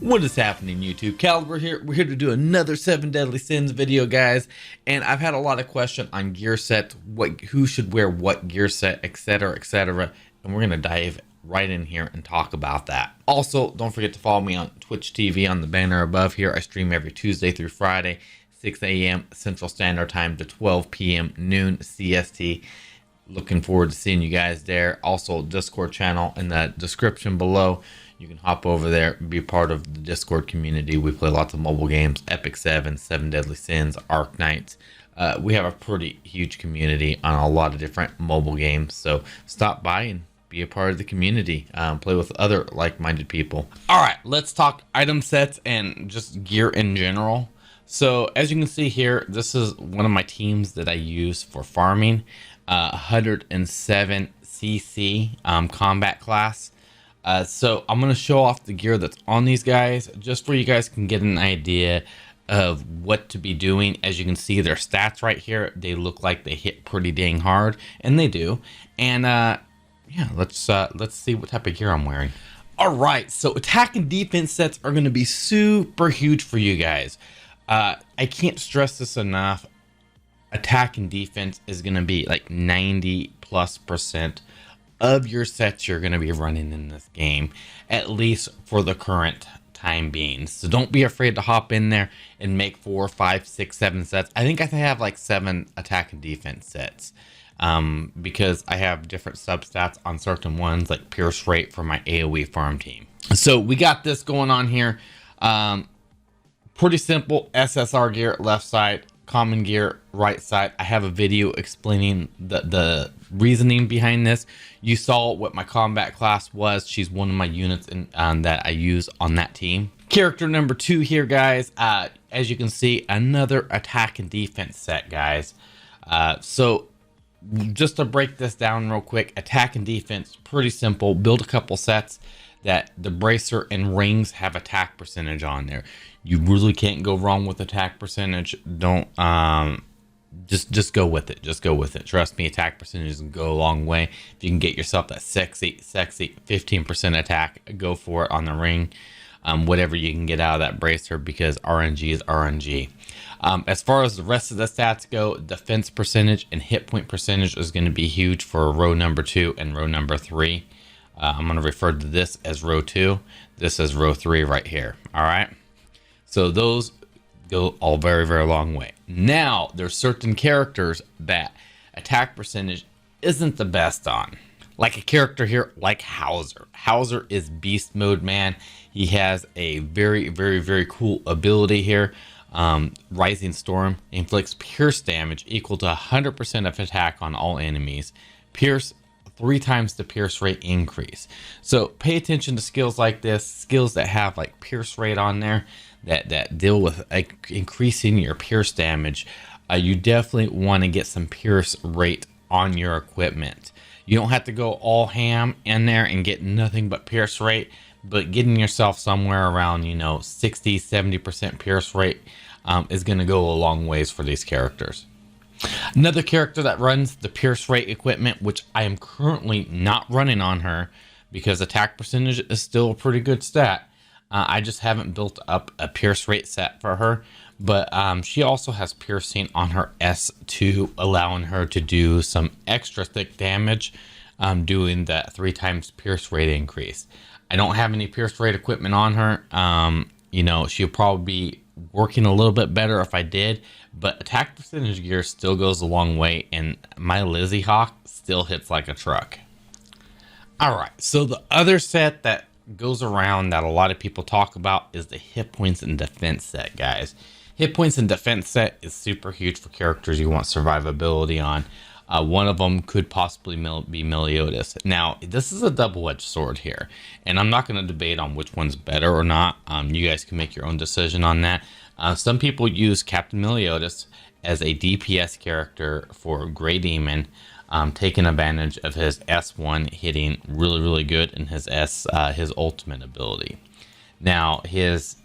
What is happening, YouTube? Caliber here. We're here to do another 7 Deadly Sins video, guys. And I've had a lot of questions on gear sets, who should wear what gear set, etc., etc. And we're gonna dive right in here and talk about that. Also, don't forget to follow me on Twitch TV on the banner above here. I stream every Tuesday through Friday, 6 a.m. Central Standard Time to 12 p.m. noon CST. Looking forward to seeing you guys there. Also, Discord channel in the description below. You can hop over there and be part of the Discord community. We play lots of mobile games, Epic 7, 7 Deadly Sins, Ark Knights. We have a pretty huge community on a lot of different mobile games. So stop by and be a part of the community. Play with other like-minded people. All right, let's talk item sets and just gear in general. So as you can see here, this is one of my teams that I use for farming. 107 CC combat class. So I'm going to show off the gear that's on these guys just for you guys can get an idea of what to be doing. As you can see, their stats right here, they look like they hit pretty dang hard, and they do. And yeah, let's see what type of gear I'm wearing. All right, so attack and defense sets are going to be super huge for you guys. I can't stress this enough. Attack and defense is going to be like 90+% of your sets you're going to be running in this game, at least for the current time being. So don't be afraid to hop in there and make 4, 5, 6, 7 sets. I think I have like 7 attack and defense sets, because I have different substats on certain ones, like pierce rate for my AoE farm team. So we got this going on here. Pretty simple. SSR gear left side, common gear right side. I have a video explaining the reasoning behind this. You saw what my combat class was. She's one of my units that I use on that team. Character number 2 here, guys. As you can see, another attack and defense set, guys. So just to break this down real quick, attack and defense, pretty simple. Build a couple sets that the bracer and rings have attack percentage on there. You really can't go wrong with attack percentage. Don't just go with it. Just go with it. Trust me, attack percentages can go a long way. If you can get yourself that sexy 15% attack, go for it on the ring. Whatever you can get out of that bracer, because RNG is RNG. As far as the rest of the stats go, defense percentage and hit point percentage is going to be huge for row number 2 and row number 3. I'm going to refer to this as row 2. This is row 3 right here. All right. So those go all very, very long way. Now, there's certain characters that attack percentage isn't the best on. Like a character here, like Hauser. Hauser is beast mode, man. He has a very, very, very cool ability here. Rising Storm inflicts pierce damage equal to 100% of attack on all enemies. Pierce 3 times the pierce rate increase. So pay attention to skills like this, skills that have like pierce rate on there, that deal with increasing your pierce damage. You definitely want to get some pierce rate on your equipment. You don't have to go all ham in there and get nothing but pierce rate, but getting yourself somewhere around, 60-70% pierce rate is going to go a long ways for these characters. Another character that runs the pierce rate equipment, which I am currently not running on her because attack percentage is still a pretty good stat. I just haven't built up a pierce rate set for her, but she also has piercing on her S2, allowing her to do some extra thick damage, doing that 3 times pierce rate increase. I don't have any pierce rate equipment on her. She'll probably be working a little bit better if I did, but attack percentage gear still goes a long way, and my Lizzie Hawk still hits like a truck. All right, so the other set that goes around that a lot of people talk about is the hit points and defense set, guys. Hit points and defense set is super huge for characters you want survivability on. One of them could possibly be Meliodas. Now, this is a double-edged sword here, and I'm not going to debate on which one's better or not. You guys can make your own decision on that. Some people use Captain Meliodas as a DPS character for Grey Demon, taking advantage of his S1 hitting really, really good, and his his ultimate ability. Now, his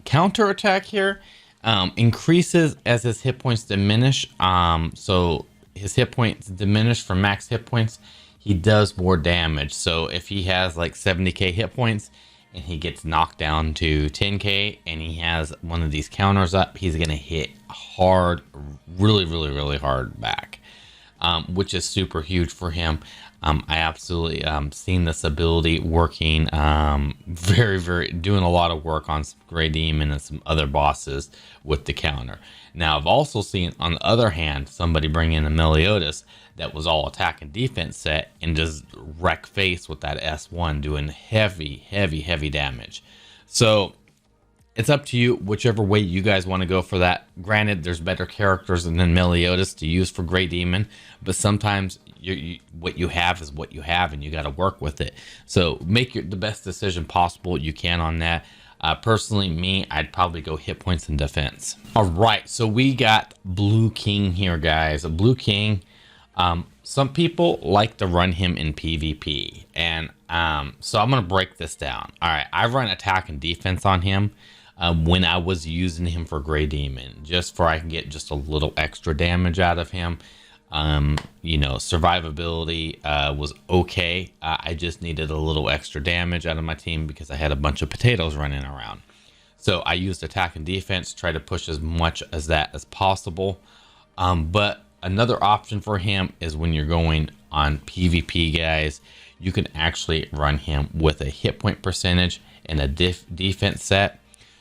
counter attack here increases as his hit points diminish. So his hit points diminish from max hit points. He does more damage. So if he has like 70k hit points and he gets knocked down to 10k and he has one of these counters up, he's going to hit hard, really hard back, which is super huge for him. I absolutely seen this ability working very doing a lot of work on Grey Demon and some other bosses with the counter. Now I've also seen, on the other hand, somebody bring in a Meliodas that was all attack and defense set and just wreck face with that S1 doing heavy damage. So it's up to you, whichever way you guys want to go for that. Granted, there's better characters than Meliodas to use for Grey Demon, but sometimes what you have is what you have, and you got to work with it. So make the best decision possible you can on that. Personally, me, I'd probably go hit points and defense. All right, so we got Blue King here, guys. A Blue King, some people like to run him in PvP, and so I'm gonna break this down. All right, I run attack and defense on him when I was using him for Grey Demon, just for I can get just a little extra damage out of him. You know, survivability was okay. I just needed a little extra damage out of my team because I had a bunch of potatoes running around. So I used attack and defense, try to push as much as that as possible. But another option for him is when you're going on PvP, guys, you can actually run him with a hit point percentage and a defense set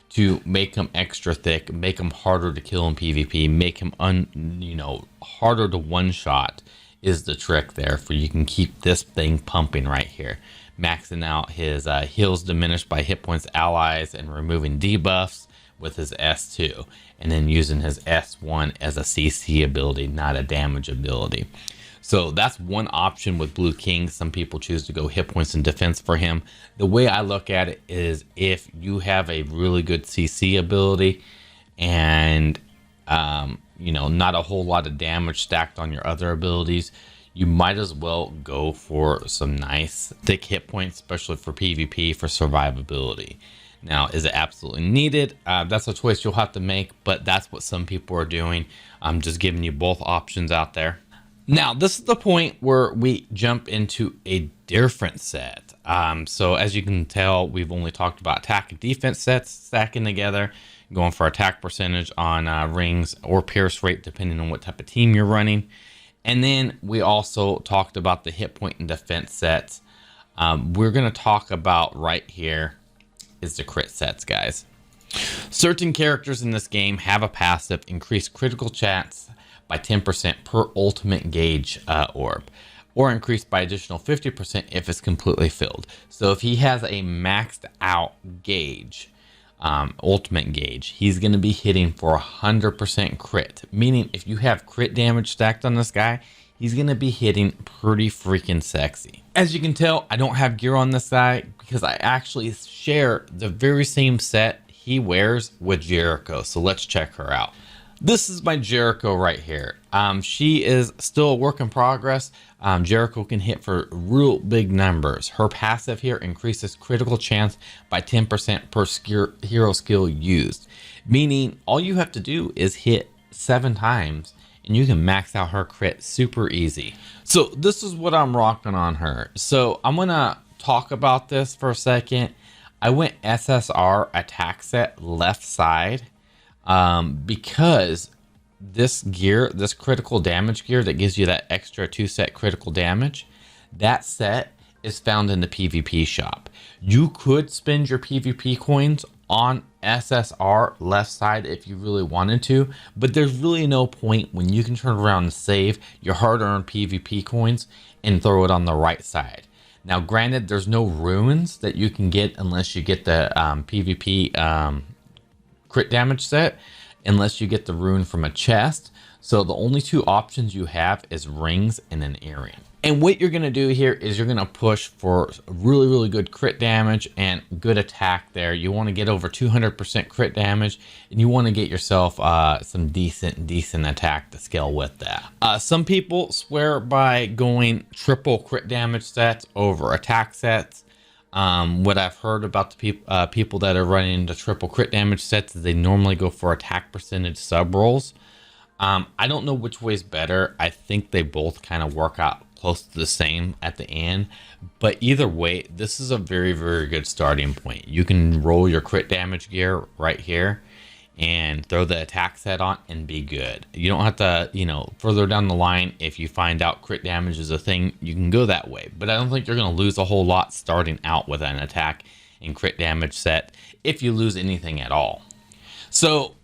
to make him extra thick, make him harder to kill in PvP, make him harder to one-shot is the trick there, for you can keep this thing pumping right here. Maxing out his heals diminished by hit points allies and removing debuffs with his S2, and then using his S1 as a CC ability, not a damage ability. So that's one option with Blue King. Some people choose to go hit points and defense for him. The way I look at it is, if you have a really good CC ability and not a whole lot of damage stacked on your other abilities, you might as well go for some nice thick hit points, especially for PvP, for survivability. Now, is it absolutely needed? That's a choice you'll have to make, but that's what some people are doing. I'm just giving you both options out there. Now, this is the point where we jump into a different set. So as you can tell, we've only talked about attack and defense sets stacking together, going for attack percentage on rings or pierce rate, depending on what type of team you're running. And then we also talked about the hit point and defense sets. We're going to talk about right here is the crit sets, guys. Certain characters in this game have a passive increased critical chance by 10% per ultimate gauge orb, or increased by additional 50% if it's completely filled. So if he has a maxed out gauge, ultimate gauge, he's going to be hitting for 100% crit, meaning if you have crit damage stacked on this guy, he's going to be hitting pretty freaking sexy. As you can tell, I don't have gear on this guy because I actually share the very same set he wears with Jericho. So let's check her out. This is my Jericho right here. She is still a work in progress. Jericho can hit for real big numbers. Her passive here increases critical chance by 10% per hero skill used, meaning all you have to do is hit 7 times and you can max out her crit super easy. So this is what I'm rocking on her. So I'm gonna talk about this for a second. I went SSR attack set left side because this gear, this critical damage gear that gives you that extra 2 set critical damage, that set is found in the PvP shop. You could spend your PvP coins on SSR left side if you really wanted to, but there's really no point when you can turn around and save your hard-earned PvP coins and throw it on the right side. Now, granted, there's no runes that you can get unless you get the PvP crit damage set, unless you get the rune from a chest. So the only 2 options you have is rings and an earring. And what you're going to do here is you're going to push for really good crit damage and good attack there. You want to get over 200% crit damage, and you want to get yourself some decent attack to scale with that. Some people swear by going triple crit damage sets over attack sets. What I've heard about the people that are running the triple crit damage sets is they normally go for attack percentage sub rolls. I don't know which way is better. I think they both kind of work out close to the same at the end. But either way, this is a very, very good starting point. You can roll your crit damage gear right here and throw the attack set on and be good. You don't have to, you know, further down the line, if you find out crit damage is a thing, you can go that way. But I don't think you're going to lose a whole lot starting out with an attack and crit damage set, if you lose anything at all. So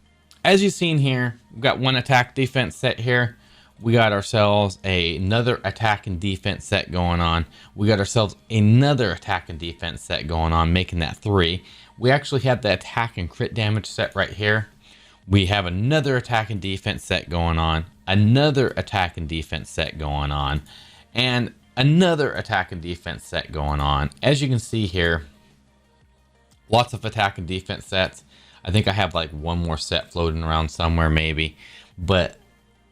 as you've seen here, we've got one attack defense set here. We got ourselves another attack and defense set going on. We got ourselves another attack and defense set going on, making that 3. We actually have the attack and crit damage set right here. We have another attack and defense set going on, another attack and defense set going on, and another attack and defense set going on. As you can see here, lots of attack and defense sets. I think I have like one more set floating around somewhere maybe, but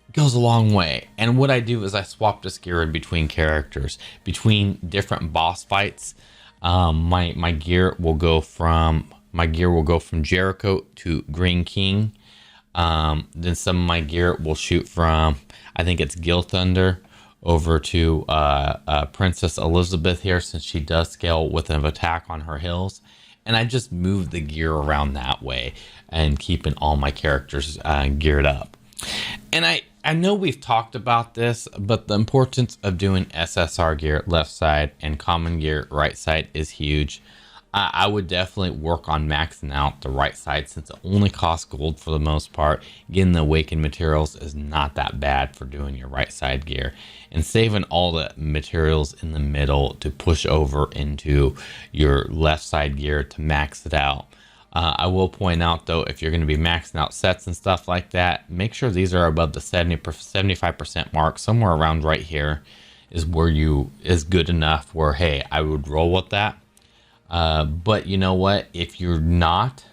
it goes a long way. And what I do is I swap this gear in between characters, between different boss fights. My gear will go from Jericho to Green King. Then some of my gear will shoot from, I think it's Gil Thunder, over to Princess Elizabeth here, since she does scale with an attack on her hills. And I just move the gear around that way and keeping all my characters geared up. And I know we've talked about this, but the importance of doing SSR gear left side and common gear right side is huge. I would definitely work on maxing out the right side, since it only costs gold for the most part. Getting the awakened materials is not that bad for doing your right side gear, and saving all the materials in the middle to push over into your left side gear to max it out. I will point out though, if you're going to be maxing out sets and stuff like that, make sure these are above the 75% mark. Somewhere around right here is where is good enough where, hey, I would roll with that. But you know what, if you're not,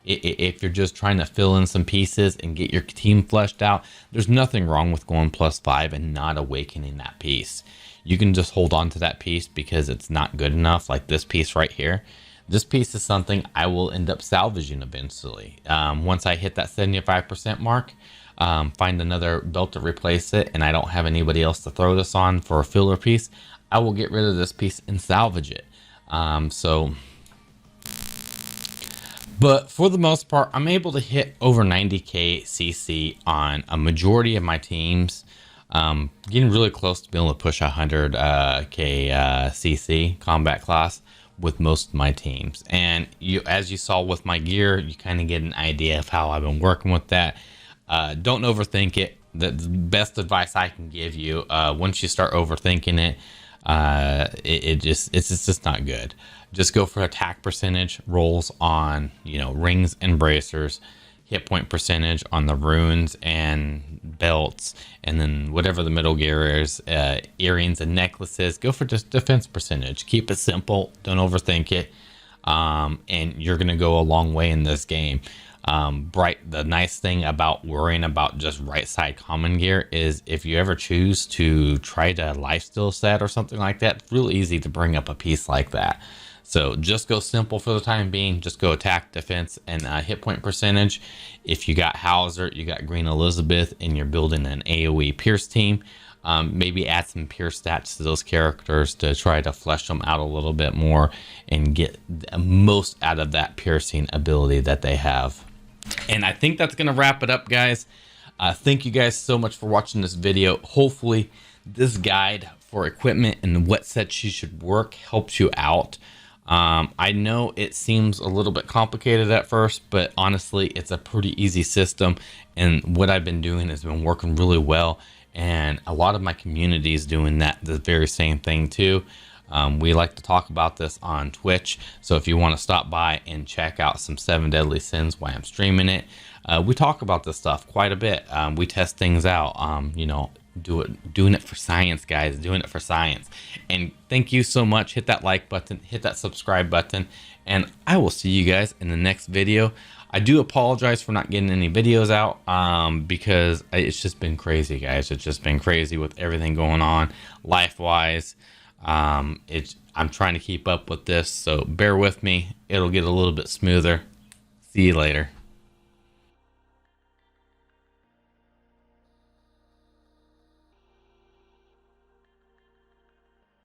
if you're just trying to fill in some pieces and get your team fleshed out, there's nothing wrong with going +5 and not awakening that piece. You can just hold on to that piece because it's not good enough, like this piece right here. This piece is something I will end up salvaging eventually. Once I hit that 75% mark, find another belt to replace it, and I don't have anybody else to throw this on for a filler piece, I will get rid of this piece and salvage it. But for the most part, I'm able to hit over 90k CC on a majority of my teams. Getting really close to being able to push 100k CC combat class with most of my teams. And as you saw with my gear, you kind of get an idea of how I've been working with that. Don't overthink it. The best advice I can give you, once you start overthinking it, it's just not good. Just go for attack percentage rolls on, you know, rings and bracers, hit point percentage on the runes and belts, and then whatever the middle gear is, earrings and necklaces. Go for just defense percentage. Keep it simple. Don't overthink it. And you're gonna go a long way in this game. The nice thing about worrying about just right side common gear is, if you ever choose to try to lifesteal set or something like that, it's real easy to bring up a piece like that. So just go simple for the time being. Just go attack, defense, and hit point percentage. If you got Hauser, you got Green Elizabeth, and you're building an AoE Pierce team, maybe add some Pierce stats to those characters to try to flesh them out a little bit more and get the most out of that piercing ability that they have. And I think that's going to wrap it up, guys. Thank you guys so much for watching this video. Hopefully this guide for equipment and what sets you should work helps you out. I know it seems a little bit complicated at first, but honestly, it's a pretty easy system. And what I've been doing has been working really well. And a lot of my community is doing the very same thing too. We like to talk about this on Twitch. So if you want to stop by and check out some 7 Deadly Sins while I'm streaming it, we talk about this stuff quite a bit. We test things out, you know, doing it for science, guys, doing it for science. And thank you so much. Hit that like button, hit that subscribe button, and I will see you guys in the next video. I do apologize for not getting any videos out, because it's just been crazy, guys. It's just been crazy with everything going on life-wise. I'm trying to keep up with this, so bear with me. It'll get a little bit smoother. See you later.